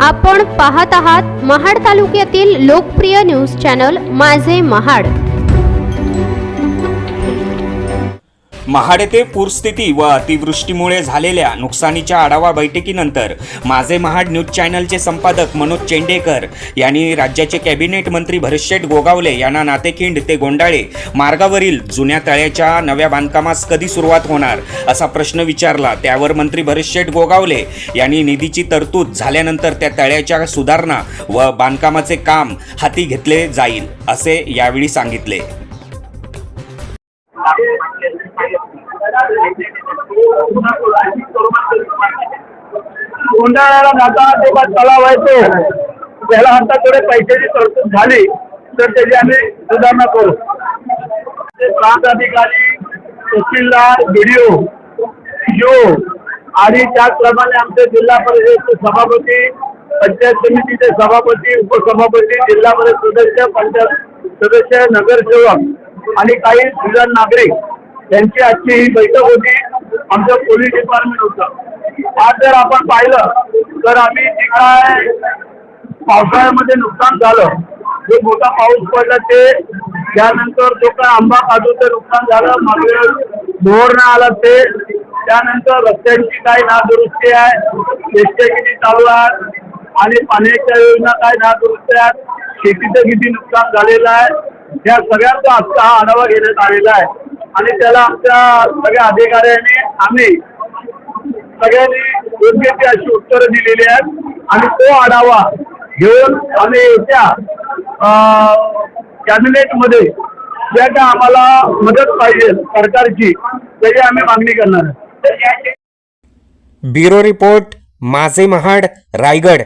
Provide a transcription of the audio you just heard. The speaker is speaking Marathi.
आपण पाहत आहात महाड तालुक्यातील लोकप्रिय न्यूज चॅनल माझे महाड। महाड येथे पूरस्थिती व अतिवृष्टीमुळे झालेल्या नुकसानीच्या आढावा बैठकीनंतर माझे महाड न्यूज चॅनलचे संपादक मनोज चेंडेकर यांनी राज्याचे कॅबिनेट मंत्री भरतशेठ गोगावले यांना नातेखिंड ते गोंडाळे मार्गावरील जुन्या तळ्याच्या नव्या बांधकामास कधी सुरुवात होणार असा प्रश्न विचारला। त्यावर मंत्री भरतशेठ गोगावले यांनी निधीची तरतूद झाल्यानंतर त्या तळ्याच्या सुधारणा व बांधकामाचे काम हाती घेतले जाईल असे यावेळी सांगितले। गोंडाळ्याला जाता तेव्हा तलाव आहे तो त्याला आता थोडे पैशाची तरतूद झाली तर त्याची आम्ही सुधारणा करू। प्रांत अधिकारी, तहसीलदार, BDO आणि त्याचप्रमाणे आमचे जिल्हा परिषदेचे सभापती, पंचायत समितीचे सभापती, उपसभापती, जिल्हा परिषद सदस्य, पंचायत सदस्य, नगरसेवक आणि काही सुजाण नागरिक यांची आजची ही बैठक होती। आमचं पोलीस डिपार्टमेंट होतं। आज जर आपण पाहिलं तर आम्ही जे काय पावसाळ्यामध्ये नुकसान झालं, जो मोठा पाऊस पडला ते, त्यानंतर जो काय आंबा काजूचं नुकसान झालं, मागे मोहर न आला ते, त्यानंतर रस्त्यांची काही नादुरुस्ती आहे, रस्ते किती चालू आहेत आणि पाण्याच्या योजना काय नादुरुस्ती आहेत, शेतीचं किती नुकसान झालेलं आहे, या सगळ्यांचा आजचा हा आढावा घेण्यात आलेला आहे। आणि त्याला आमच्या सगळ्या अधिकाऱ्यांनी आम्ही सगळ्यांनी योग्य ती अशी उत्तरं दिलेली आहेत आणि तो आढावा घेऊन आम्ही त्या कॅबिनेटमध्ये ज्या काय आम्हाला मदत पाहिजे सरकारची त्याची आम्ही मागणी करणार आहे। ब्युरो रिपोर्ट माझे महाड रायगड।